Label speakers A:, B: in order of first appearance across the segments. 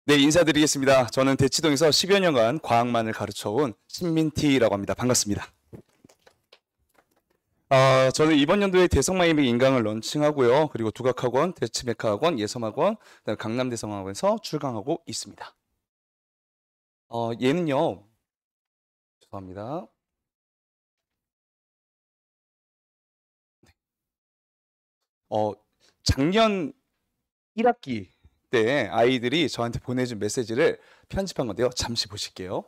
A: 네, 인사드리겠습니다. 저는 대치동에서 10여 년간 과학만을 가르쳐온 신민티라고 합니다. 반갑습니다. 저는 이번 연도에 대성마이백 인강을 런칭하고요. 그리고 두각학원, 대치메카학원, 예섬학원, 그다음에 강남대성학원에서 출강하고 있습니다. 얘는요. 죄송합니다. 작년 1학기 때 아이들이 저한테 보내준 메시지를 편집한 건데요. 잠시 보실게요.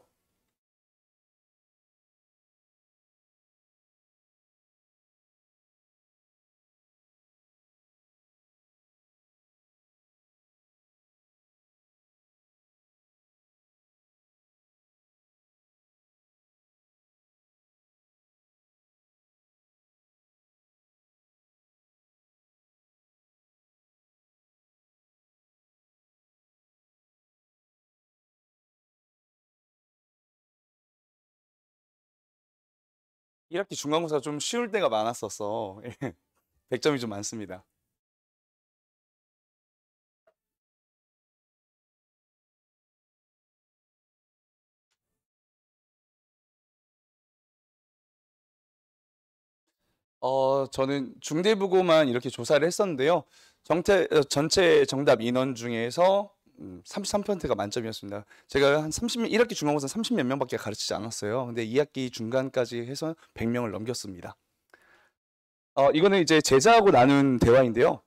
A: 1학기 중간고사 좀 쉬울 때가 많았었어. 100점이 좀 많습니다. 저는 중대부고만 이렇게 조사를 했었는데요. 전체 정답 인원 중에서 33%가 만점이었습니다. 제가 한 1학기 중간고사 30몇 명밖에 가르치지 않았어요. 근데 2학기 중간까지 해서 100명을 넘겼습니다. 이거는 이제 제자하고 나눈 대화인데요.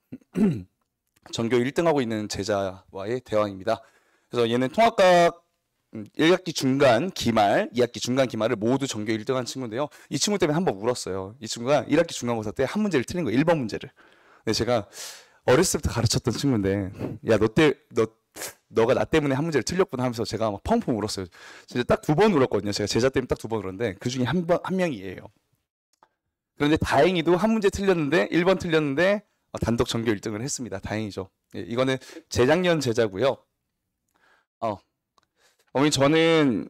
A: 전교 1등하고 있는 제자와의 대화입니다. 그래서 얘는 통합과학 1학기 중간 기말, 2학기 중간 기말을 모두 전교 1등한 친구인데요. 이 친구 때문에 한번 울었어요. 이 친구가 1학기 중간고사 때 한 문제를 틀린 거예요. 1번 문제를. 근데 제가 어렸을 때부터 가르쳤던 친구인데, 야, 너가 나 때문에 한 문제를 틀렸구나 하면서 제가 막 펑펑 울었어요. 진짜 딱 2번 울었거든요. 제가 제자 때문에 딱 2번 울었는데, 그 중에 한 명이 얘예요. 그런데 다행히도 한 문제 틀렸는데, 1번 틀렸는데, 단독 전교 1등을 했습니다. 다행이죠. 예, 이거는 재작년 제자고요. 어머니, 저는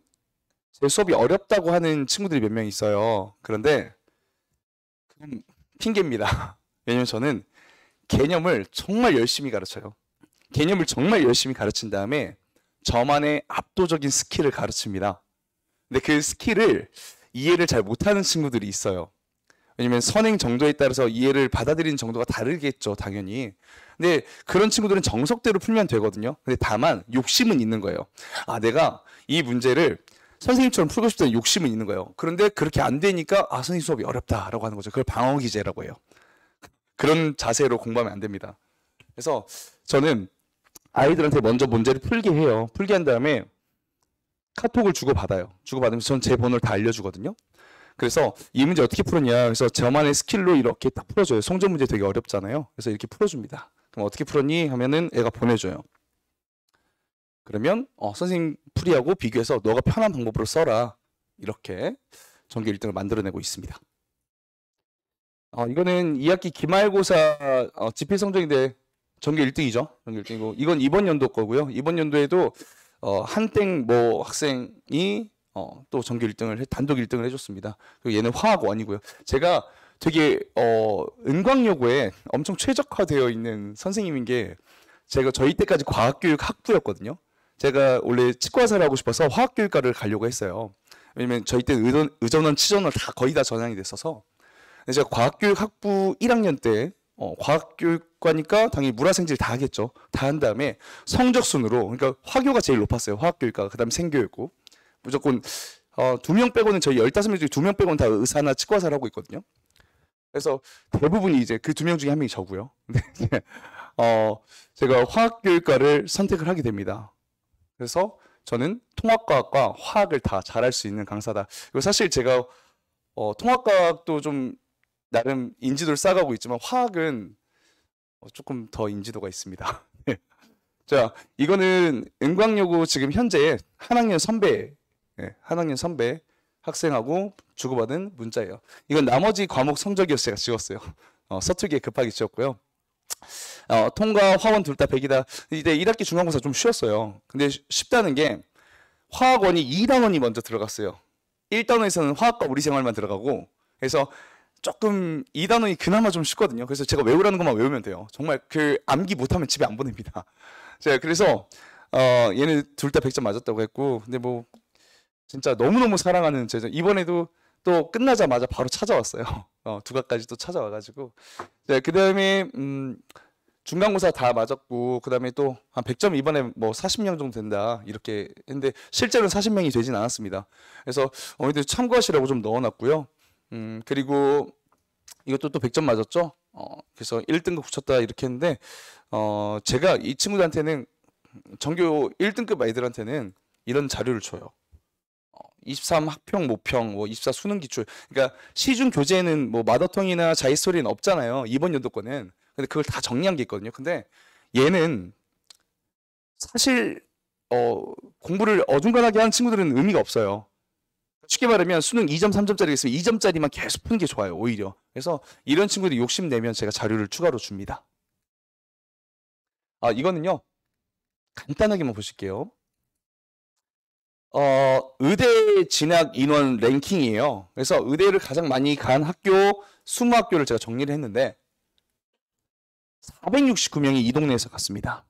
A: 제 수업이 어렵다고 하는 친구들이 몇 명 있어요. 그런데 그건 핑계입니다. 왜냐면 저는 개념을 정말 열심히 가르쳐요. 개념을 정말 열심히 가르친 다음에 저만의 압도적인 스킬을 가르칩니다. 근데 그 스킬을 이해를 잘 못하는 친구들이 있어요. 왜냐면 선행 정도에 따라서 이해를 받아들이는 정도가 다르겠죠, 당연히. 근데 그런 친구들은 정석대로 풀면 되거든요. 근데 다만 욕심은 있는 거예요. 내가 이 문제를 선생님처럼 풀고 싶다는 욕심은 있는 거예요. 그런데 그렇게 안 되니까 선생님 수업이 어렵다라고 하는 거죠. 그걸 방어기제라고 해요. 그런 자세로 공부하면 안 됩니다. 그래서 저는 아이들한테 먼저 문제를 풀게 해요. 풀게 한 다음에 카톡을 주고받아요. 주고받으면서 전 제 번호를 다 알려주거든요. 그래서 이 문제 어떻게 풀었냐. 그래서 저만의 스킬로 이렇게 딱 풀어줘요. 성적 문제 되게 어렵잖아요. 그래서 이렇게 풀어줍니다. 그럼 어떻게 풀었니? 하면은 애가 보내줘요. 그러면 선생님 풀이하고 비교해서 너가 편한 방법으로 써라. 이렇게 전교 1등을 만들어내고 있습니다. 이거는 2학기 기말고사 지필 성적인데 전교 1등이죠. 전교 1등이고 이건 이번 연도 거고요. 이번 연도에도 한땡 뭐 학생이 또 전교 1등을 단독 1등을 해줬습니다. 그리고 얘는 화학원이고요. 제가 되게 은광여고에 엄청 최적화되어 있는 선생님인 게 제가 저희 때까지 과학교육 학부였거든요. 제가 원래 치과사를 하고 싶어서 화학교육과를 가려고 했어요. 왜냐면 저희 때 의전원, 치전원 다 거의 다 전향이 됐어서. 제가 과학교육 학부 1학년 때 과학교육과니까 당연히 물화생지를 다 하겠죠. 다 한 다음에 성적순으로 그러니까 화교가 제일 높았어요. 화학교육과가. 그다음에 생교육고. 무조건 2명 빼고는 저희 15명 중에 2명 빼고는 다 의사나 치과사를 하고 있거든요. 그래서 대부분이 이제 그 2명 중에 한 명이 저고요. 제가 화학교육과를 선택을 하게 됩니다. 그래서 저는 통합과학과 화학을 다 잘할 수 있는 강사다. 그리고 사실 제가 통합과학도 좀 나름 인지도를 쌓아가고 있지만 화학은 조금 더 인지도가 있습니다. 자, 이거는 은광여고 지금 현재 한 학년 선배 학생하고 주고받은 문자예요. 이건 나머지 과목 성적이어서 제가 지웠어요. 서툴게 급하게 지웠고요. 통과, 화원 둘 다 100이다. 이제 1학기 중간고사 좀 쉬웠어요. 근데 쉽다는 게 화학원이 2단원이 먼저 들어갔어요. 1단원에서는 화학과 우리생활만 들어가고 그래서 조금 2단원이 그나마 좀 쉽거든요. 그래서 제가 외우라는 것만 외우면 돼요. 정말 그 암기 못하면 집에 안 보냅니다. 제가 그래서 얘네 둘 다 100점 맞았다고 했고, 근데 뭐 진짜 너무너무 사랑하는 제자. 이번에도 또 끝나자마자 바로 찾아왔어요. 두각까지 또 찾아와가지고. 네, 그 다음에 중간고사 다 맞았고, 그 다음에 또 한 100점 이번에 뭐 40명 정도 된다 이렇게 했는데 실제로는 40명이 되진 않았습니다. 그래서 어머니들 참고하시라고 좀 넣어놨고요. 그리고 이것도 또 100점 맞았죠. 그래서 1등급 붙였다 이렇게 했는데 제가 이 친구들한테는 전교 1등급 아이들한테는 이런 자료를 줘요. 23 학평 모평, 뭐 24 수능 기출. 그러니까 시중 교재에는 뭐 마더텅이나 자이스토리는 없잖아요. 이번 연도 거는. 근데 그걸 다 정리한 게 있거든요. 근데 얘는 사실 공부를 어중간하게 하는 친구들은 의미가 없어요. 쉽게 말하면 수능 2점, 3점짜리가 있으면 2점짜리만 계속 푸는 게 좋아요. 오히려. 그래서 이런 친구들이 욕심내면 제가 자료를 추가로 줍니다. 이거는요. 간단하게만 보실게요. 의대 진학 인원 랭킹이에요. 그래서 의대를 가장 많이 간 학교 20학교를 제가 정리를 했는데 469명이 이 동네에서 갔습니다.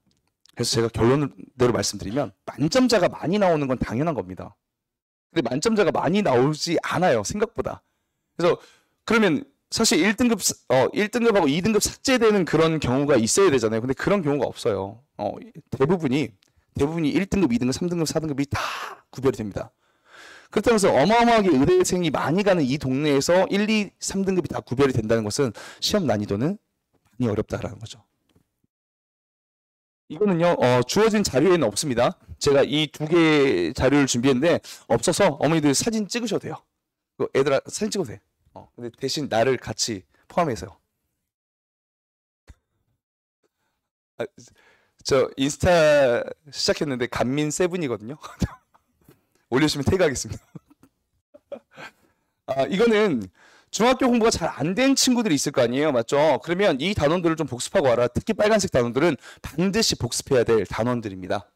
A: 그래서 제가 결론대로 말씀드리면 만점자가 많이 나오는 건 당연한 겁니다. 근데 만점자가 많이 나오지 않아요. 생각보다. 그래서 그러면 사실 1등급하고 2등급 삭제되는 그런 경우가 있어야 되잖아요. 근데 그런 경우가 없어요. 대부분이 1등급, 2등급, 3등급, 4등급이 다 구별이 됩니다. 그렇다면서 어마어마하게 의대생이 많이 가는 이 동네에서 1, 2, 3등급이 다 구별이 된다는 것은 시험 난이도는 많이 어렵다라는 거죠. 이거는요, 주어진 자료에는 없습니다. 제가 이 두 개 자료를 준비했는데 없어서 어머니들 사진 찍으셔도 돼요. 애들아 사진 찍어도 돼. 근데 대신 나를 같이 포함해서요. 저 인스타 시작했는데 간민7이거든요. 올려주시면 태그하겠습니다. 이거는 중학교 공부가 잘 안 된 친구들이 있을 거 아니에요. 맞죠? 그러면 이 단원들을 좀 복습하고 와라. 특히 빨간색 단원들은 반드시 복습해야 될 단원들입니다.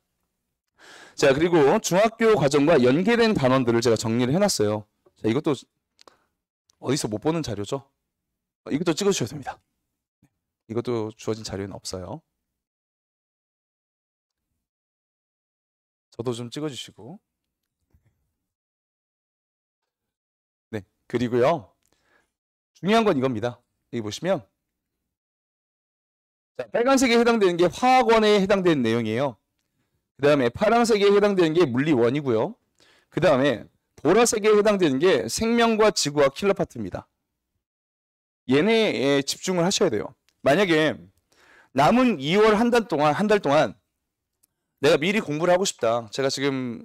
A: 자, 그리고 중학교 과정과 연계된 단원들을 제가 정리를 해놨어요. 자, 이것도 어디서 못 보는 자료죠? 이것도 찍어주셔야 됩니다. 이것도 주어진 자료는 없어요. 저도 좀 찍어주시고. 네, 그리고요. 중요한 건 이겁니다. 여기 보시면 자, 빨간색에 해당되는 게 화학원에 해당되는 내용이에요. 그 다음에 파란색에 해당되는 게 물리원이고요. 그 다음에 보라색에 해당되는 게 생명과 지구학 킬러 파트입니다. 얘네에 집중을 하셔야 돼요. 만약에 남은 2월 한 달 동안 내가 미리 공부를 하고 싶다. 제가 지금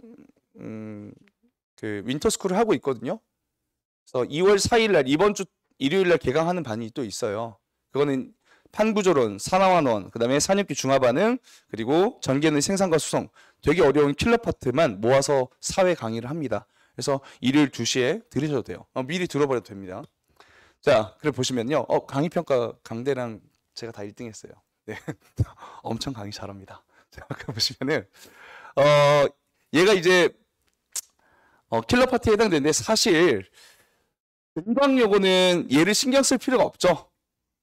A: 그 윈터스쿨을 하고 있거든요. 그래서 2월 4일 날 이번 주 일요일 날 개강하는 반이 또 있어요. 그거는 판구조론, 산화환원, 그 다음에 산육기 중화반응, 그리고 전기에너지 생산과 수송. 되게 어려운 킬러 파트만 모아서 사회 강의를 합니다. 그래서 일요일 2시에 들으셔도 돼요. 미리 들어버려도 됩니다. 자, 그래 보시면요. 강의평가 강대랑 제가 다 1등 했어요. 네. 엄청 강의 잘합니다. 자, 그래 보시면은, 얘가 이제, 킬러 파트에 해당되는데 사실, 은광여고는 얘를 신경 쓸 필요가 없죠.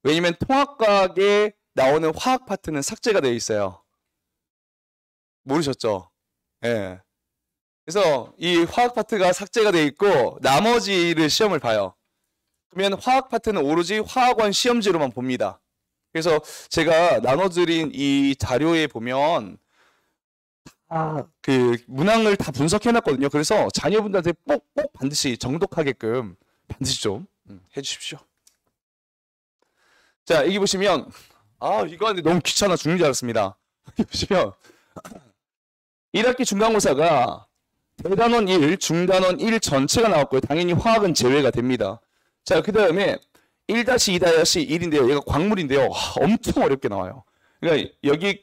A: 왜냐면 통합과학에 나오는 화학 파트는 삭제가 되어 있어요. 모르셨죠? 예. 그래서 이 화학 파트가 삭제가 되어 있고 나머지를 시험을 봐요. 그러면 화학 파트는 오로지 화학원 시험지로만 봅니다. 그래서 제가 나눠드린 이 자료에 보면 그 문항을 다 분석해놨거든요. 그래서 자녀분들한테 꼭 반드시 정독하게끔 반드시 좀 해주십시오. 자, 여기 보시면 이거 하는데 너무 귀찮아 죽는 줄 알았습니다. 여기 보시면 1학기 중간고사가 대단원 1, 중단원 1 전체가 나왔고요. 당연히 화학은 제외가 됩니다. 자, 그 다음에 1-2-1인데요. 얘가 광물인데요. 엄청 어렵게 나와요. 그러니까 여기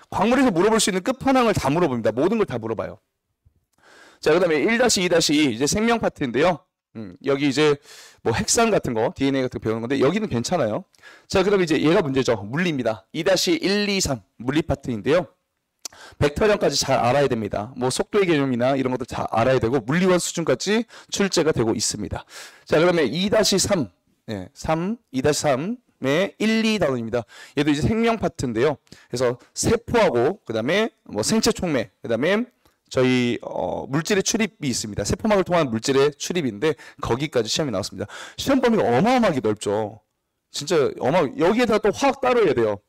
A: 광물에서 물어볼 수 있는 끝판왕을 다 물어봅니다. 모든 걸 다 물어봐요. 자, 그 다음에 1-2-2 이제 생명 파트인데요. 여기 이제 뭐 핵산 같은 거, DNA 같은 거 배우는 건데 여기는 괜찮아요. 자, 그럼 이제 얘가 문제죠. 물리입니다. 2-1, 2, 3 물리 파트인데요. 벡터량까지 잘 알아야 됩니다. 뭐 속도의 개념이나 이런 것도 다 알아야 되고 물리원 수준까지 출제가 되고 있습니다. 자, 그러면 2-3, 2-3 다음에 1, 2단원입니다. 얘도 이제 생명 파트인데요. 그래서 세포하고 그다음에 뭐 생체 촉매, 그다음에 저희 물질의 출입이 있습니다. 세포막을 통한 물질의 출입인데 거기까지 시험이 나왔습니다. 시험 범위가 어마어마하게 넓죠. 진짜 여기에다 또 화학 따로 해야 돼요.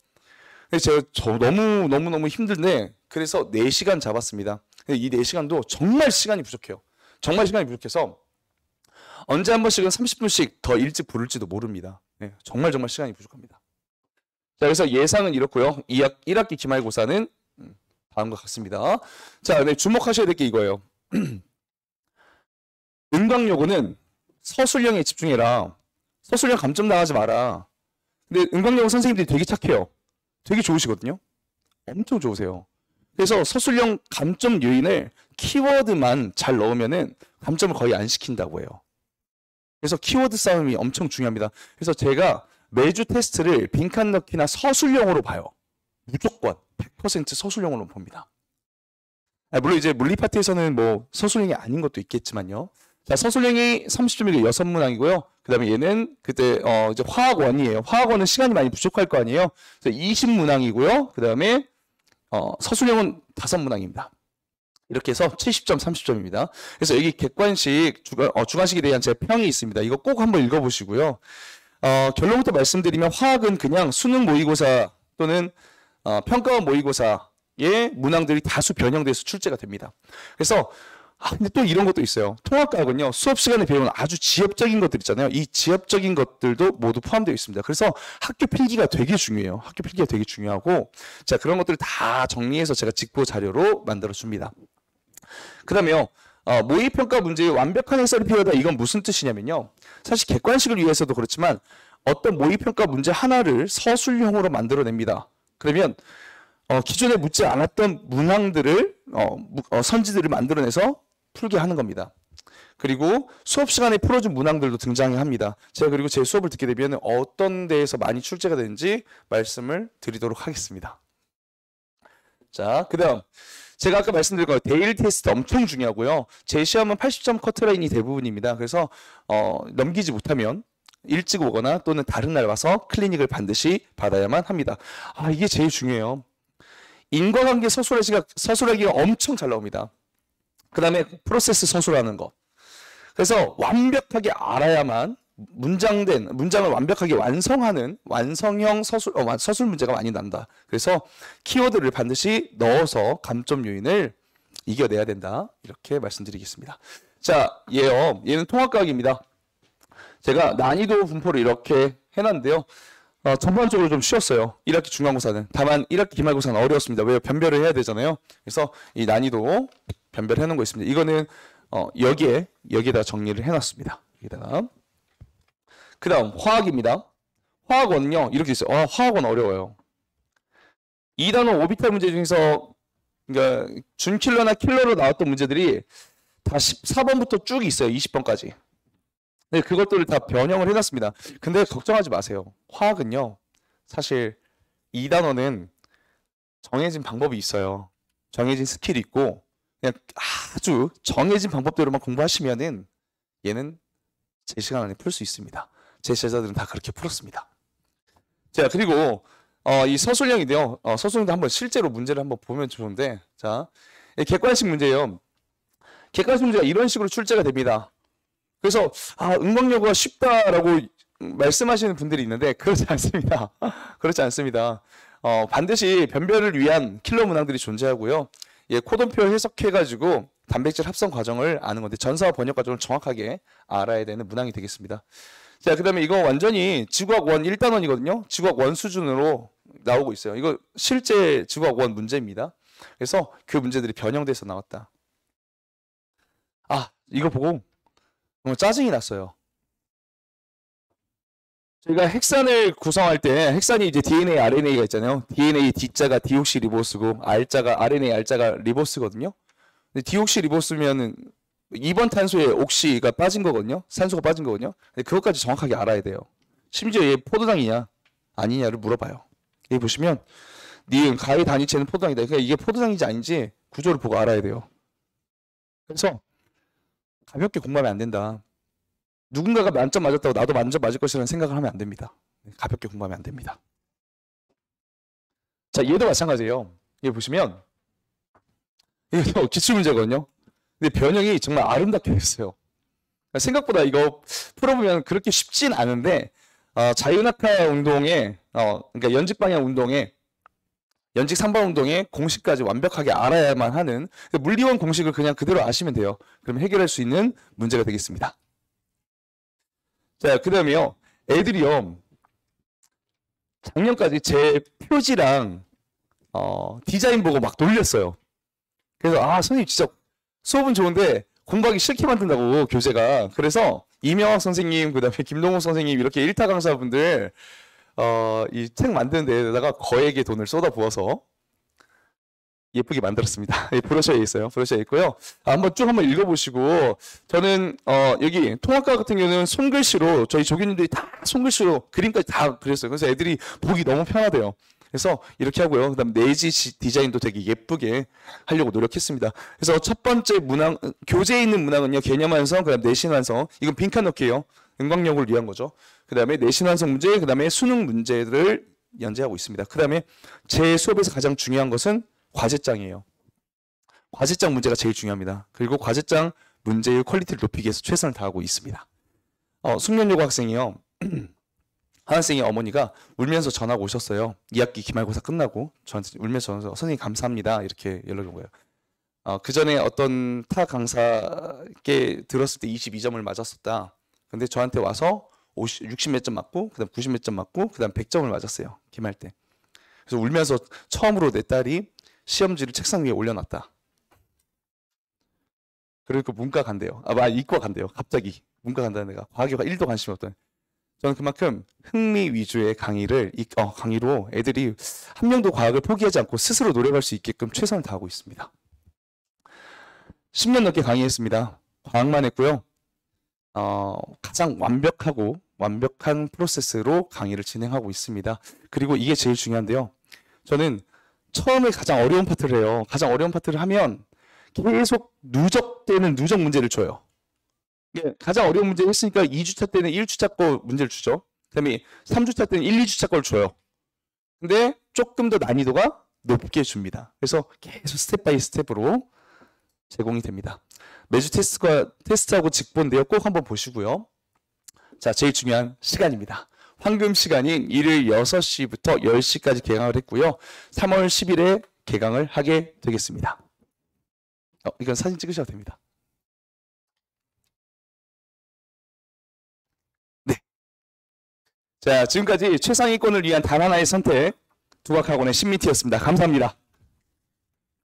A: 그래서 제가 너무 힘든데 그래서 4시간 잡았습니다. 이 4시간도 정말 시간이 부족해요. 정말 시간이 부족해서 언제 한 번씩은 30분씩 더 일찍 부를지도 모릅니다. 네, 정말 시간이 부족합니다. 자, 그래서 예상은 이렇고요. 1학기 기말고사는 다음과 같습니다. 자, 네, 주목하셔야 될 게 이거예요. 은광여고는 서술형에 집중해라. 서술형 감점 나가지 마라. 근데 은광여고 선생님들이 되게 착해요. 되게 좋으시거든요. 엄청 좋으세요. 그래서 서술형 감점 요인을 키워드만 잘 넣으면은 감점을 거의 안 시킨다고 해요. 그래서 키워드 싸움이 엄청 중요합니다. 그래서 제가 매주 테스트를 빈칸 넣기나 서술형으로 봐요. 무조건 100% 서술형으로 봅니다. 물론 이제 물리 파트에서는 뭐 서술형이 아닌 것도 있겠지만요. 자, 서술형이 30점이고 6문항이고요. 그 다음에 얘는 그때 이제 화학원이에요. 화학원은 시간이 많이 부족할 거 아니에요. 20문항이고요. 그 다음에 서술형은 5문항입니다. 이렇게 해서 70점, 30점입니다. 그래서 여기 객관식, 주관식에 대한 제 평이 있습니다. 이거 꼭 한번 읽어보시고요. 결론부터 말씀드리면 화학은 그냥 수능 모의고사 또는 평가원 모의고사의 문항들이 다수 변형돼서 출제가 됩니다. 그래서 근데 또 이런 것도 있어요. 통합과학은요, 수업 시간에 배우는 아주 지엽적인 것들 있잖아요. 이 지엽적인 것들도 모두 포함되어 있습니다. 그래서 학교 필기가 되게 중요해요. 학교 필기가 되게 중요하고, 자, 그런 것들을 다 정리해서 제가 직보 자료로 만들어 줍니다. 그 다음에요, 모의평가 문제의 완벽한 해설이 필요하다. 이건 무슨 뜻이냐면요. 사실 객관식을 위해서도 그렇지만 어떤 모의평가 문제 하나를 서술형으로 만들어냅니다. 그러면 기존에 묻지 않았던 문항들을 선지들을 만들어내서 풀게 하는 겁니다. 그리고 수업 시간에 풀어준 문항들도 등장합니다. 제가 그리고 제 수업을 듣게 되면 어떤 데에서 많이 출제가 되는지 말씀을 드리도록 하겠습니다. 자, 그 다음 제가 아까 말씀드린 거 데일 테스트 엄청 중요하고요. 제 시험은 80점 커트라인이 대부분입니다. 그래서 넘기지 못하면 일찍 오거나 또는 다른 날 와서 클리닉을 반드시 받아야만 합니다. 이게 제일 중요해요. 인과관계 서술하기가 엄청 잘 나옵니다. 그 다음에 프로세스 서술하는 거. 그래서 완벽하게 알아야만 문장을 완벽하게 완성하는 완성형 서술 문제가 많이 난다. 그래서 키워드를 반드시 넣어서 감점 요인을 이겨내야 된다. 이렇게 말씀드리겠습니다. 자, 얘는 통합과학입니다. 제가 난이도 분포를 이렇게 해놨는데요. 전반적으로 좀 쉬웠어요. 1학기 중간고사는. 다만 1학기 기말고사는 어려웠습니다. 왜? 변별을 해야 되잖아요. 그래서 이 난이도 변별해 놓은 거 있습니다. 이거는 여기에다 정리를 해놨습니다. 여기다가. 그 다음 화학입니다. 화학원은요. 이렇게 있어요. 화학원 어려워요. 2단원 오비탈 문제 중에서 그러니까 준킬러나 킬러로 나왔던 문제들이 다 14번부터 쭉 있어요. 20번까지. 네, 그것들을 다 변형을 해놨습니다. 근데 걱정하지 마세요. 화학은요, 사실 2단원은 정해진 방법이 있어요. 정해진 스킬이 있고, 그냥 아주 정해진 방법대로만 공부하시면은 얘는 제 시간 안에 풀 수 있습니다. 제 제자들은 다 그렇게 풀었습니다. 자, 그리고 이 서술형인데요. 서술형도 한번 실제로 문제를 한번 보면 좋은데, 자, 객관식 문제예요. 객관식 문제가 이런 식으로 출제가 됩니다. 그래서 은광여고가 쉽다라고 말씀하시는 분들이 있는데 그렇지 않습니다. 그렇지 않습니다. 반드시 변별을 위한 킬러 문항들이 존재하고요. 코돈표 해석해가지고 단백질 합성 과정을 아는 건데 전사와 번역 과정을 정확하게 알아야 되는 문항이 되겠습니다. 자, 그 다음에 이거 완전히 지구학 1 1단원이거든요. 지구학 1 수준으로 나오고 있어요. 이거 실제 지구학 1 문제입니다. 그래서 그 문제들이 변형돼서 나왔다. 이거 보고 짜증이 났어요. 저희가 핵산을 구성할 때 핵산이 이제 DNA, RNA가 있잖아요. DNA D자가 디옥시리보스고 R자가 RNA, R자가 리보스거든요. 근데 디옥시리보스면은 2번 탄소에 옥시가 빠진 거거든요. 산소가 빠진 거거든요. 근데 그것까지 정확하게 알아야 돼요. 심지어 얘 포도당이냐 아니냐를 물어봐요. 여기 보시면 니은 가의 단위체는 포도당이다. 그러니까 이게 포도당인지 아닌지 구조를 보고 알아야 돼요. 그래서 가볍게 공부하면 안 된다. 누군가가 만점 맞았다고 나도 만점 맞을 것이라는 생각을 하면 안 됩니다. 가볍게 공부하면 안 됩니다. 자, 얘도 마찬가지예요. 얘 보시면 이거 기출문제거든요. 근데 변형이 정말 아름답게 됐어요. 생각보다 이거 풀어보면 그렇게 쉽진 않은데 자유낙하 운동에 그러니까 연직 방향 운동에 연직 3번 운동의 공식까지 완벽하게 알아야만 하는 물리원 공식을 그냥 그대로 아시면 돼요. 그러면 해결할 수 있는 문제가 되겠습니다. 자, 그 다음에요. 애들이요. 작년까지 제 표지랑 디자인 보고 막 놀렸어요. 그래서 선생님 진짜 수업은 좋은데 공부하기 싫게 만든다고 교재가. 그래서 이명학 선생님, 그 다음에 김동욱 선생님 이렇게 1타 강사분들 이 책 만드는 데에다가 거액의 돈을 쏟아부어서 예쁘게 만들었습니다. 브로셔에 있어요. 브로셔에 있고요. 한번 읽어보시고 저는 여기 통합과 같은 경우는 손글씨로 저희 조교님들이 다 손글씨로 그림까지 다 그렸어요. 그래서 애들이 보기 너무 편하대요. 그래서 이렇게 하고요. 그 다음 내지 디자인도 되게 예쁘게 하려고 노력했습니다. 그래서 첫 번째 문항, 교재에 있는 문항은요. 개념 완성, 그 다음 내신 완성. 이건 빈칸 넣기예요. 응광력을 위한 거죠. 그 다음에 내신 완성 문제, 그 다음에 수능 문제를 연재하고 있습니다. 그 다음에 제 수업에서 가장 중요한 것은 과제장이에요. 과제장 문제가 제일 중요합니다. 그리고 과제장 문제의 퀄리티를 높이기 위해서 최선을 다하고 있습니다. 숙련여고 학생이요. 한 학생의 어머니가 울면서 전화가 오셨어요. 2학기 기말고사 끝나고 저한테 울면서 전화해서 선생님 감사합니다. 이렇게 연락이 온 거예요. 그 전에 어떤 타 강사께 들었을 때 22점을 맞았었다. 근데 저한테 와서 60 몇 점 맞고, 그 다음 90 몇 점 맞고, 그 다음 100점을 맞았어요. 기말 때. 그래서 울면서 처음으로 내 딸이 시험지를 책상 위에 올려놨다. 그리고 문과 간대요. 이과 간대요. 갑자기. 문과 간다는 애가. 과학에 1도 관심이 없던. 저는 그만큼 흥미 위주의 강의로 애들이 한 명도 과학을 포기하지 않고 스스로 노력할 수 있게끔 최선을 다하고 있습니다. 10년 넘게 강의했습니다. 과학만 했고요. 가장 완벽한 프로세스로 강의를 진행하고 있습니다. 그리고 이게 제일 중요한데요. 저는 처음에 가장 어려운 파트를 해요. 가장 어려운 파트를 하면 계속 누적되는 누적 문제를 줘요. 가장 어려운 문제를 했으니까 2주차 때는 1주차 거 문제를 주죠. 그 다음에 3주차 때는 1, 2주차 걸 줘요. 근데 조금 더 난이도가 높게 줍니다. 그래서 계속 스텝 바이 스텝으로 제공이 됩니다. 매주 테스트하고 직보인데요. 꼭 한번 보시고요. 자, 제일 중요한 시간입니다. 황금 시간인 일요일 6시부터 10시까지 개강을 했고요. 3월 10일에 개강을 하게 되겠습니다. 이건 사진 찍으셔도 됩니다. 네. 자, 지금까지 최상위권을 위한 단 하나의 선택, 두각학원의 신미티였습니다. 감사합니다.